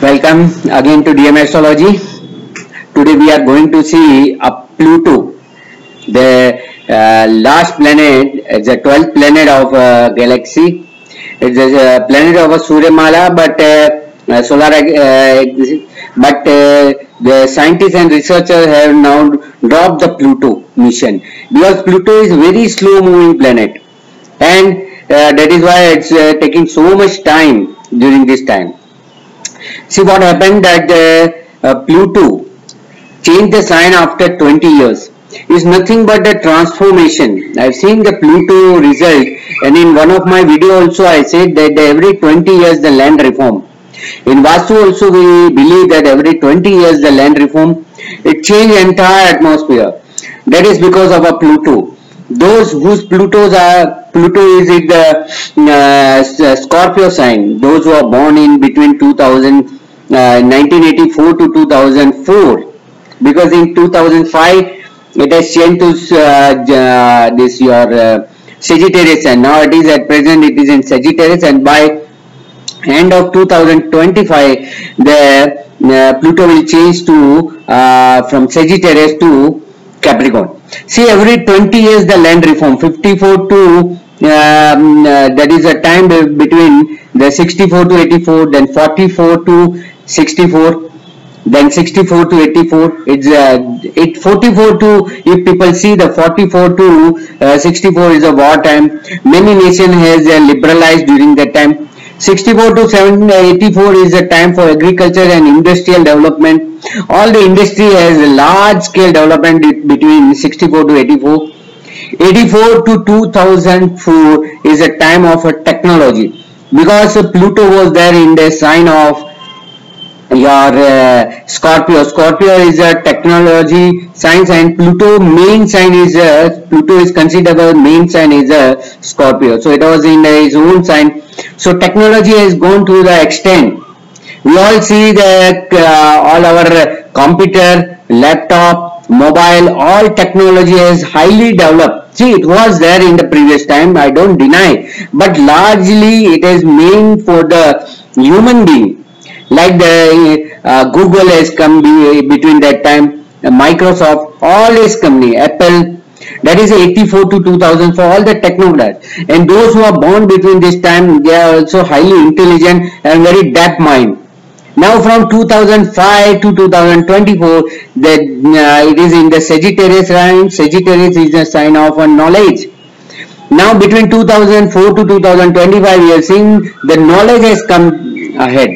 Welcome again to DM Astrology. Today we are going to see Pluto, the last planet. It's the 12th planet of galaxy. It's a planet of a Suryamala, but solar. The scientists and researchers have now dropped the Pluto mission because Pluto is a very slow-moving planet, and that is why it's taking so much time during this time. See what happened that Pluto changed the sign after 20 years. Is nothing but a transformation. I've seen the Pluto result, and in one of my video also I said that every 20 years the land reform. In Vastu also we believe that every 20 years the land reform, it changed entire atmosphere. That is because of a Pluto. Those whose Pluto is in the Scorpio sign, those who are born in between 1984 to 2004, because in 2005 it has changed to this your Sagittarius, and now it is at present it is in Sagittarius, and by end of 2025 the Pluto will change to from Sagittarius to Capricorn. See, every 20 years the land reform, 54 to that is a time between the 64 to 84, then 44 to 64, then 64 to 84. It's 44 to, if people see the 44 to 64 is a war time. Many nations has liberalized during that time. 64 to 84 is a time for agriculture and industrial development. All the industry has a large scale development between 64 to 84. 84 to 2004 is a time of technology, because Pluto was there in the sign of your Scorpio. Scorpio is a technology sign, and Pluto main sign is Pluto is considered a main sign is a Scorpio. So it was in his own sign. So technology has gone to the extent. We all see that all our computer, laptop, mobile, all technology is highly developed. See, it was there in the previous time, I don't deny, but largely it is meant for the human being. Like the Google has come between that time, Microsoft, all his company, Apple, that is 84 to 2000 for all the technocrats. And those who are born between this time, they are also highly intelligent and very depth mind. Now from 2005 to 2024, it is in the Sagittarius sign. Sagittarius is a sign of knowledge. Now between 2004 to 2025, we are seeing the knowledge has come ahead.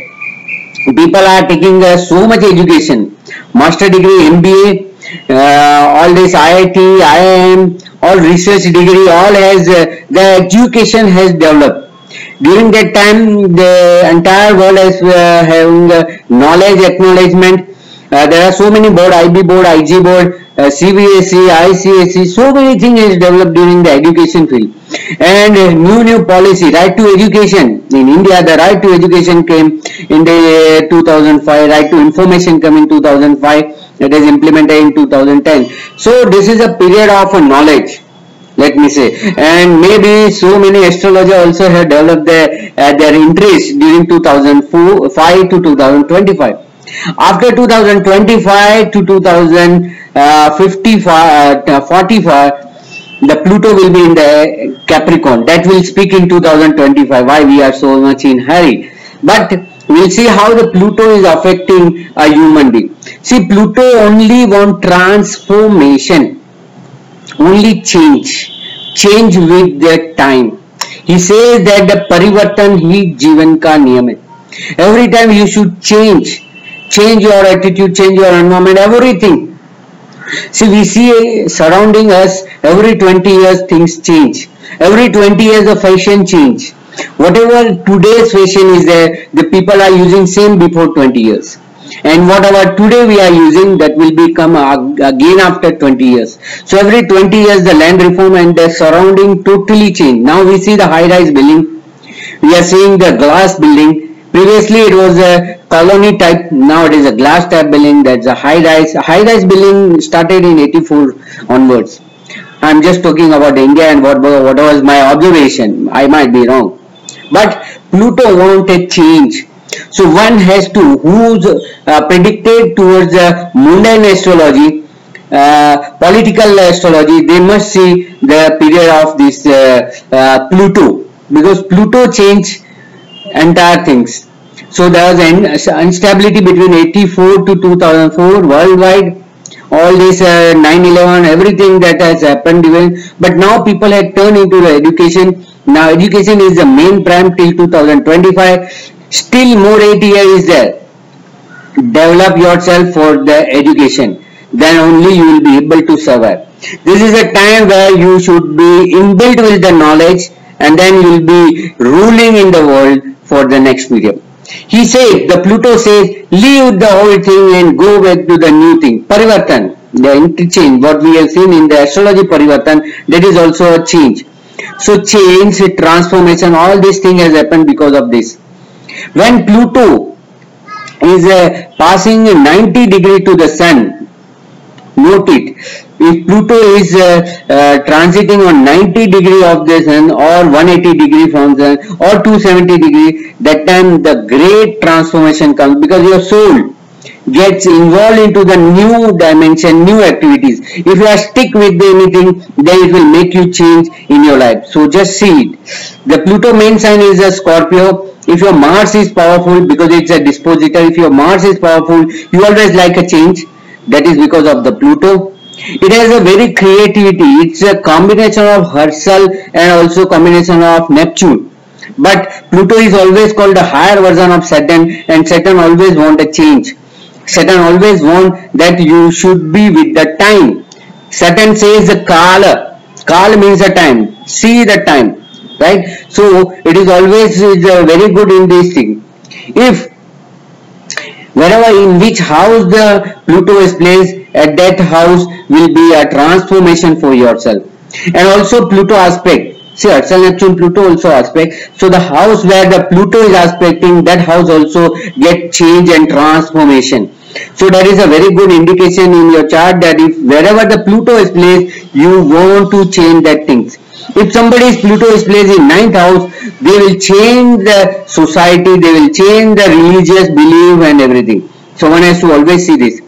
People are taking so much education, master degree, MBA, all this IIT, IIM, all research degree, all has the education has developed. During that time, the entire world is having knowledge acknowledgement. There are so many board, IB board, IG board, CBSE, ICSE, so many things is developed during the education field. And new policy, right to education. In India, the right to education came in the 2005, right to information came in 2005, it is implemented in 2010. So this is a period of knowledge, let me say, and maybe so many astrologers also have developed their interest during 2005 to 2025. After 2025 to 45, the Pluto will be in the Capricorn. That will speak in 2025 why we are so much in hurry. But we'll see how the Pluto is affecting a human being. See, Pluto only want transformation, only change with the time. He says that the parivartan hi jivan ka niyam hai. Every time you should change your attitude, change your environment, everything. See, we see surrounding us, every 20 years things change. Every 20 years the fashion change. Whatever today's fashion is there, the people are using same before 20 years. And whatever today we are using, that will become again after 20 years. So every 20 years the land reform and the surrounding totally change. Now we see the high-rise building. We are seeing the glass building. Previously it was a colony type, now it is a glass type building. That's a high-rise building started in 84 onwards. I'm just talking about India and what was my observation. I might be wrong. But Pluto wanted change. So one has to, who's predicted towards the mundane astrology, political astrology, they must see the period of this Pluto, because Pluto changed entire things. So there was an instability between 84 to 2004 worldwide. All this 9/11, everything that has happened even, but now people have turned into the education. Now education is the main prime till 2025. Still more 8 years is there. Develop yourself for the education. Then only you will be able to survive. This is a time where you should be inbuilt with the knowledge, and then you will be ruling in the world for the next period. He says, the Pluto says, leave the old thing and go back to the new thing. Parivartan, the interchange, what we have seen in the astrology Parivartan, that is also a change. So change, transformation, all these things has happened because of this. When Pluto is passing 90 degree to the sun, note it, if Pluto is transiting on 90 degree of the sun or 180 degree from the sun or 270 degree, that time the great transformation comes, because your soul gets involved into the new dimension, new activities. If you are stick with anything, then it will make you change in your life. So just see it. The Pluto main sign is a Scorpio. If your Mars is powerful, because it's a dispositor, if your Mars is powerful, you always like a change. That is because of the Pluto. It has a very creativity. It's a combination of Herschel and also combination of Neptune. But Pluto is always called a higher version of Saturn, and Saturn always want a change. Saturn always want that you should be with the time. Saturn says the Kala. Kala means the time. See the time. Right? So it is always very good in this thing. If wherever in which house the Pluto is placed, at that house will be a transformation for yourself. And also Pluto aspect. See, Herschel, Neptune, Pluto also aspect. So the house where the Pluto is aspecting, that house also get change and transformation. So that is a very good indication in your chart that if wherever the Pluto is placed, you want to change that things. If somebody's Pluto is placed in 9th house, they will change the society, they will change the religious belief and everything. So one has to always see this.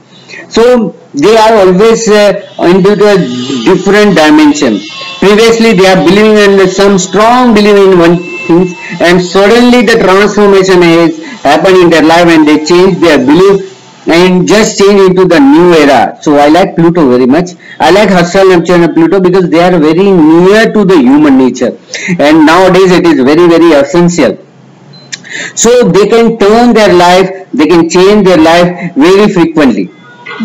So they are always into a different dimension. Previously they are believing in some strong belief in one thing, and suddenly the transformation has happened in their life and they change their belief and just change into the new era. So I like Pluto very much. I like Herschel, Neptune and Pluto because they are very near to the human nature, and nowadays it is very, very essential. So they can turn their life, they can change their life very frequently.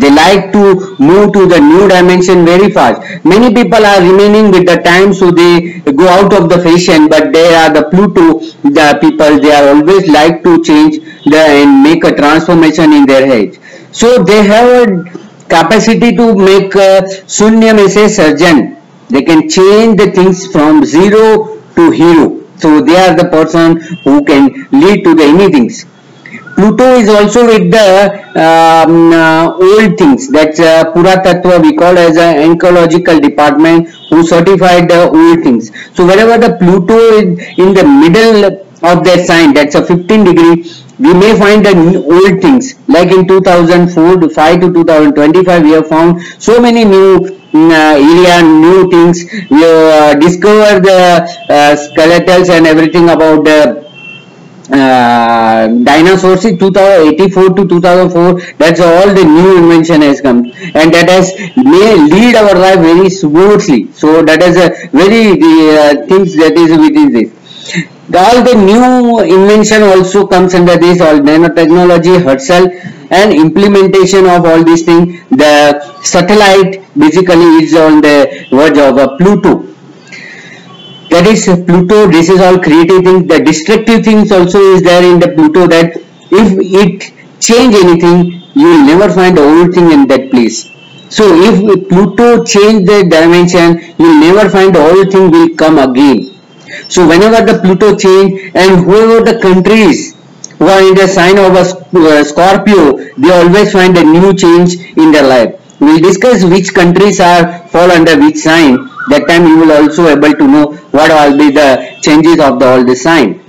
They like to move to the new dimension very fast. Many people are remaining with the time, so they go out of the fashion, but they are the Pluto, the people, they are always like to change and make a transformation in their head. So they have a capacity to make Sunya में से surgeon. They can change the things from zero to hero. So they are the person who can lead to the anything. Pluto is also with the old things. That's Puratattva, we call as an ecological department who certified the old things. So wherever the Pluto is in the middle of that sign, that's a 15 degree, we may find the old things. Like in 2004 to 5 to 2025, we have found so many new area, new things. We discover the skeletals and everything about the dinosaurs in 2084 to 2004. That's all the new invention has come, and that has may lead our life very smoothly. So that is a very things that is within this. All the new invention also comes under this, all nanotechnology, Herschel, and implementation of all these things. The satellite basically is on the verge of Pluto. That is Pluto. This is all creative things. The destructive things also is there in the Pluto, that if it change anything, you will never find the old thing in that place. So if Pluto change the dimension, you will never find the old thing will come again. So whenever the Pluto change, and whoever the countries who are in the sign of a Scorpio, they always find a new change in their life. We will discuss which countries are fall under which sign. That time you will also able to know what will be the changes of the all the sign.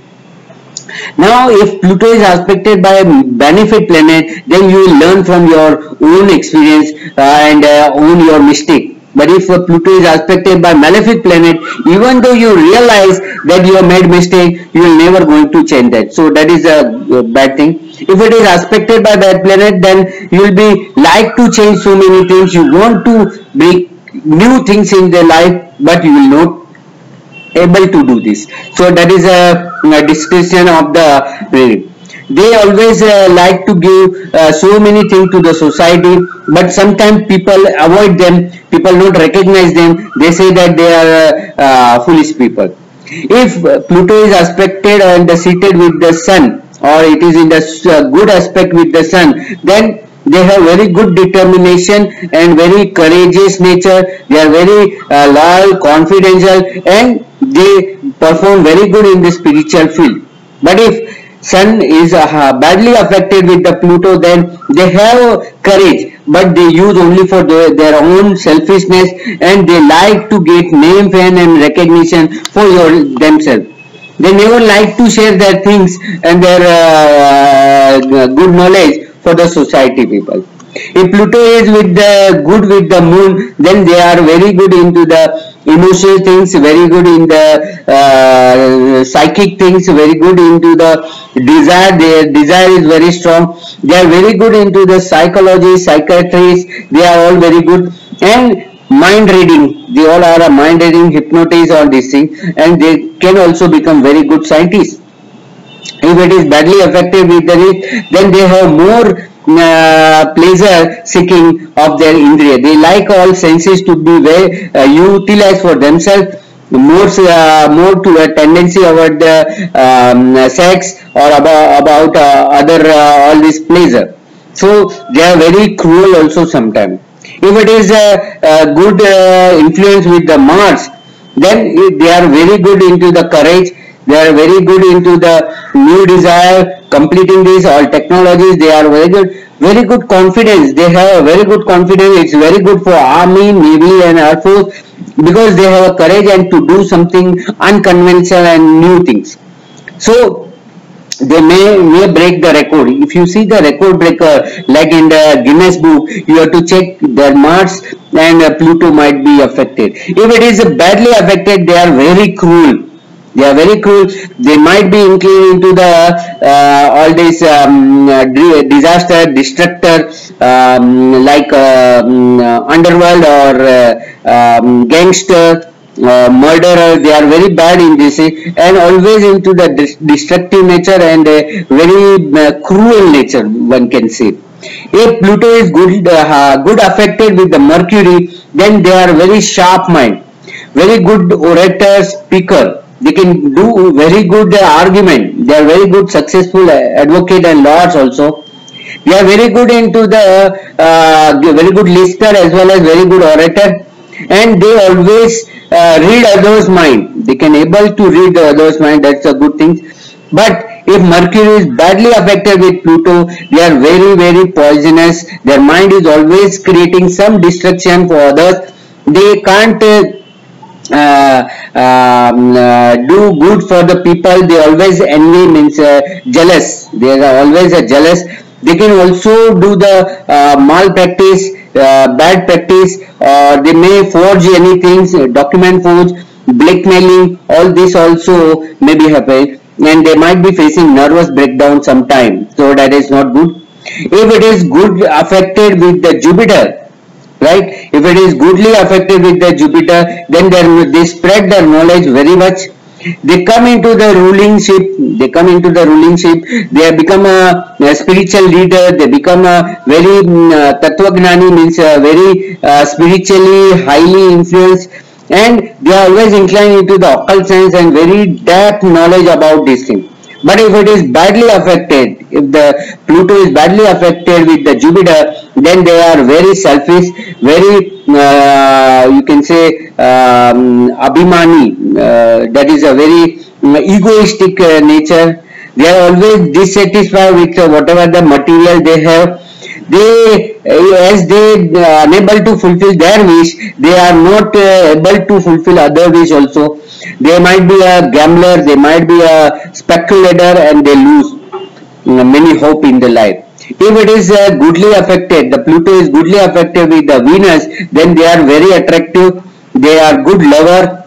Now, if Pluto is aspected by a benefit planet, then you will learn from your own experience and own your mistake. But if Pluto is aspected by malefic planet, even though you realize that you have made mistake, you will never going to change that. So that is a bad thing. If it is aspected by bad planet, then you will be like to change so many things. You want to bring new things in the life, but you will not able to do this. So that is a description of the planet. They always like to give so many things to the society, but sometimes people avoid them, people don't recognize them, they say that they are foolish people. If Pluto is aspected and seated with the sun, or it is in the good aspect with the sun, then they have very good determination and very courageous nature. They are very loyal, confidential, and they perform very good in the spiritual field. But if sun is badly affected with the Pluto, then they have courage, but they use only for their own selfishness, and they like to get name, fame and recognition for themselves. They never like to share their things and their good knowledge for the society people. If Pluto is with the good with the moon, then they are very good into the emotional things, very good in the psychic things, very good into the desire. Their desire is very strong. They are very good into the psychology, psychiatry. They are all very good, and mind reading. They all are a mind reading, hypnotize, all these things, and they can also become very good scientists. If it is badly affected with the rich, then they have more pleasure seeking of their indriya. They like all senses to be very utilized for themselves, more to a tendency about the sex or about other all this pleasure. So they are very cruel also sometimes. If it is a good influence with the Mars, then they are very good into the courage. They are very good into the new desire, completing these all technologies. They are very good confidence. They have a very good confidence. It's very good for army, navy, and air force, because they have a courage and to do something unconventional and new things. So they may break the record. If you see the record breaker, like in the Guinness book, you have to check that Mars and Pluto might be affected. If it is badly affected, they are very cruel. They are very cruel. They might be inclined into the all this disaster, destructor, like underworld or gangster, murderer. They are very bad in this, and always into the destructive nature and very cruel nature, one can say. If Pluto is good affected with the Mercury, then they are very sharp mind, very good orator, speaker. They can do very good argument. They are very good successful advocate and lawyers also. They are very good into the very good listener as well as very good orator, and they always read others' mind. They can able to read the others' mind. That's a good thing. But if Mercury is badly affected with Pluto, they are very poisonous. Their mind is always creating some destruction for others. They can't do good for the people. They always envy, means jealous. They are always jealous. They can also do the malpractice, bad practice, or they may forge anything, document forge, blackmailing. All this also may be happening, and they might be facing nervous breakdown sometime. So that is not good. If it is good affected with the Jupiter, right? If it is goodly affected with the Jupiter, then they spread their knowledge very much. They come into the ruling ship. They become a spiritual leader. They become a very Tattvagnani, means very spiritually highly influenced, and they are always inclined into the occult science and very depth knowledge about this thing. But if it is badly affected, if the Pluto is badly affected with the Jupiter, then they are very selfish, very you can say abhimani. That is a very egoistic nature. They are always dissatisfied with whatever the material they have. They, as they unable to fulfill their wish, they are not able to fulfill other wish also. They might be a gambler, they might be a speculator, and they lose many hope in the life. If it is goodly affected, the Pluto is goodly affected with the Venus, then they are very attractive. They are good lover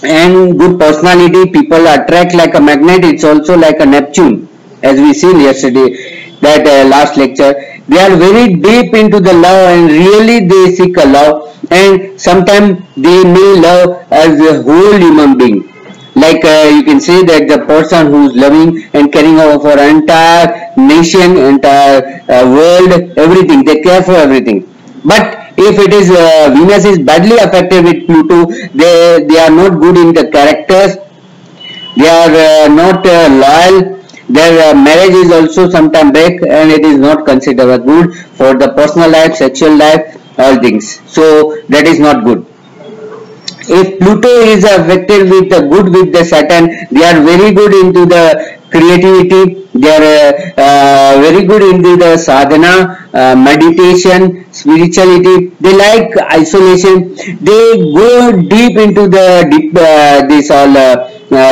and good personality. People attract like a magnet. It's also like a Neptune, as we seen yesterday, that last lecture. They are very deep into the love, and really they seek a love, and sometimes they may love as a whole human being. Like you can say that the person who is loving and caring for entire nation, entire world, everything, they care for everything. But if it is Venus is badly affected with Pluto, they are not good in the characters, they are not loyal, their marriage is also sometimes break, and it is not considered good for the personal life, sexual life, all things. So that is not good. If Pluto is affected with the good with the Saturn, they are very good into the creativity. They are very good into the sadhana, meditation, spirituality. They like isolation. They go deep into the this all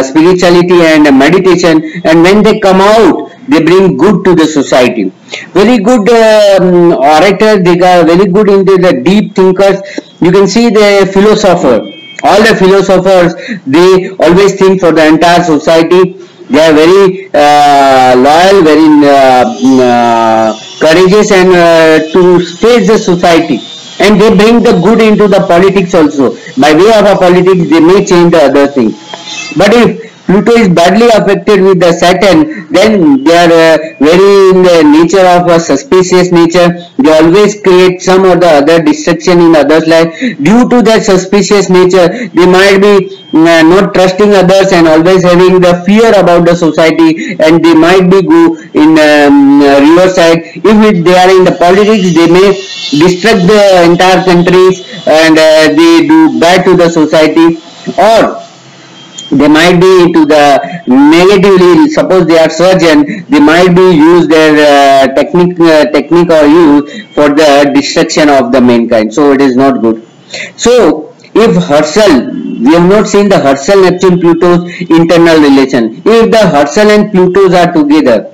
spirituality and meditation. And when they come out, they bring good to the society. Very good orator. They are very good into the deep thinkers. You can see the philosopher. All the philosophers, they always think for the entire society. They are very loyal, very courageous, and to face the society. And they bring the good into the politics also. By way of a politics, they may change the other things. But if Pluto is badly affected with the Saturn, then they are very in the nature of a suspicious nature. They always create some or the other destruction in others' life. Due to that suspicious nature, they might be not trusting others and always having the fear about the society, and they might be go in reverse side. If they are in the politics, they may destruct the entire countries, and they do bad to the society, or they might be into the negatively. Suppose they are surgeon, they might be use their technique or use for the destruction of the mankind. So it is not good. So if Herschel, we have not seen the Herschel Neptune Pluto's internal relation. If the Herschel and Plutos are together,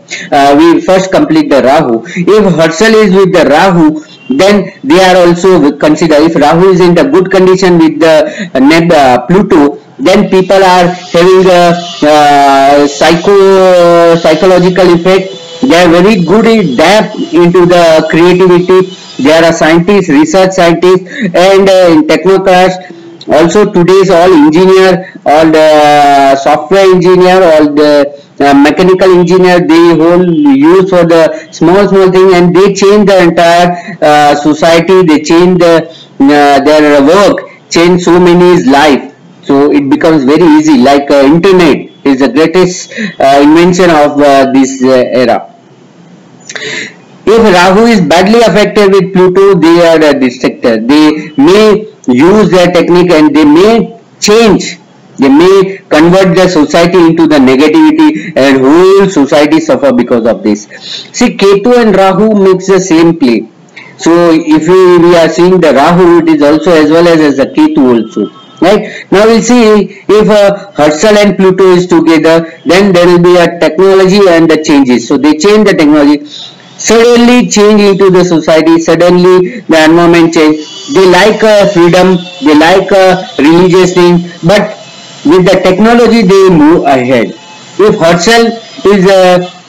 we first complete the Rahu. If Herschel is with the Rahu, then they are also consider. If Rahu is in the good condition with the Pluto, then people are having a psychological effect. They are very good in depth into the creativity. They are a scientist, research scientist, and in technocrats. Also today's all engineer, all the software engineer, all the mechanical engineer, they whole use for the small thing, and they change the entire society. They change their work, change so many's life. So it becomes very easy. Like internet is the greatest invention of this era. If Rahu is badly affected with Pluto, they are a distractor. They may use their technique, and they may change. They may convert the society into the negativity, and whole society suffer because of this. See, Ketu and Rahu makes the same play. So if we are seeing the Rahu, it is also as well as the Ketu also. Right, now we'll see if Herschel and Pluto is together, then there will be a technology and the changes. So they change the technology, suddenly change into the society, suddenly the environment change. They like freedom, they like religious thing, but with the technology they move ahead. If Herschel is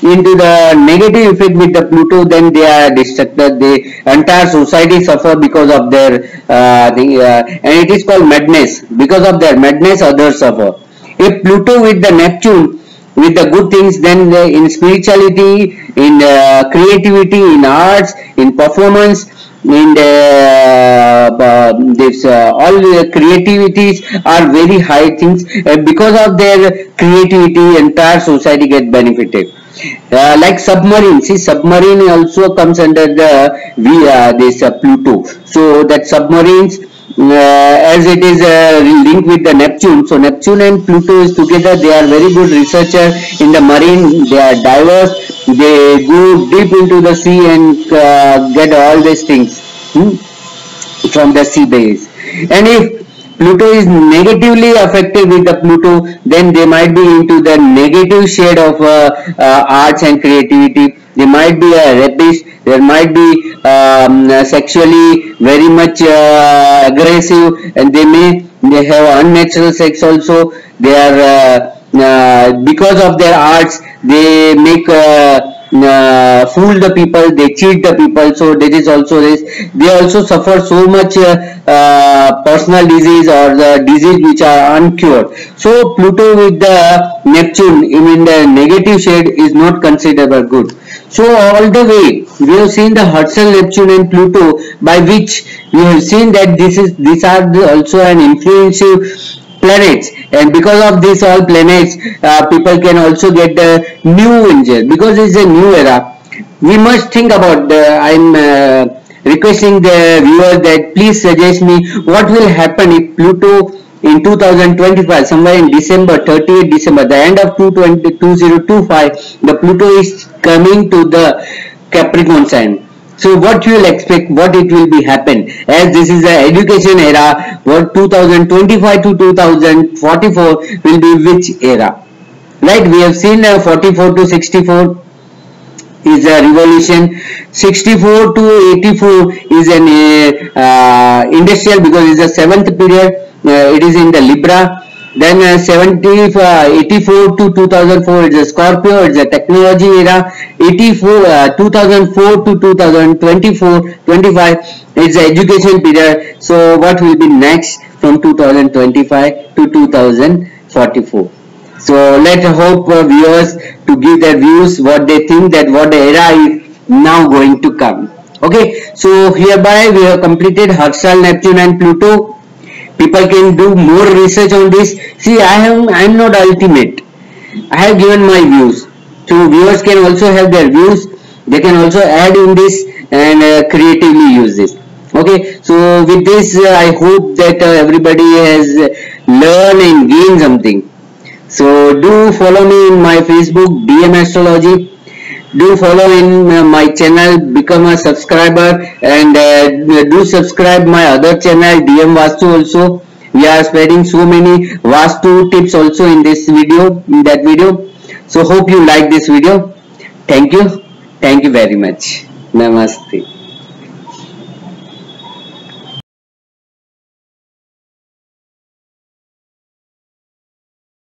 into the negative effect with the Pluto, then they are distracted. The entire society suffer because of their and it is called madness. Because of their madness, others suffer. If Pluto with the Neptune with the good things, then in spirituality, in creativity, in arts, in performance, in this all the creativities are very high things, and because of their creativity, entire society get benefited. Like submarine, see, submarine also comes under the this Pluto. So that submarines, as it is linked with the Neptune. So Neptune and Pluto is together. They are very good researcher in the marine. They are diverse. They go deep into the sea and get all these things from the sea base. And if Pluto is negatively affected with the Pluto, then they might be into the negative shade of arts and creativity. They might be rapists. There might be sexually very much aggressive, and they have unnatural sex also. They are because of their arts, they make fool the people, they cheat the people. So that is also this. They also suffer so much personal disease or the disease which are uncured. So Pluto with the Neptune in the negative shade is not considered good. So all the way we have seen the Herschel, Neptune and Pluto, by which we have seen that these are also an influential planets, and because of these all planets people can also get new angels because it's a new era. We must think about I'm requesting the viewers that please suggest me what will happen if Pluto in 2025, somewhere in December, 30th December, the end of 2025, the Pluto is coming to the Capricorn sign. So what you will expect, what it will be happen, as this is the education era, what 2025 to 2044 will be which era, right? We have seen 44 to 64 is a revolution, 64 to 84 is an industrial because it's the seventh period, it is in the Libra. Then 84 to 2004 is a Scorpio, it's a technology era. 2004 to 2024 25 is the education period. So what will be next from 2025 to 2044? So let's hope viewers to give their views, what they think, that what the era is now going to come. Okay, so hereby we have completed Herschel, Neptune and Pluto. People can do more research on this. See, I am not ultimate. I have given my views. So viewers can also have their views. They can also add in this and creatively use this. Okay, so with this I hope that everybody has learned and gained something. So do follow me in my Facebook, DM Astrology. Do follow in my channel, become a subscriber, and do subscribe my other channel, DM Vastu also. We are spreading so many Vastu tips also in this video, in that video. So hope you like this video. Thank you very much. Namaste.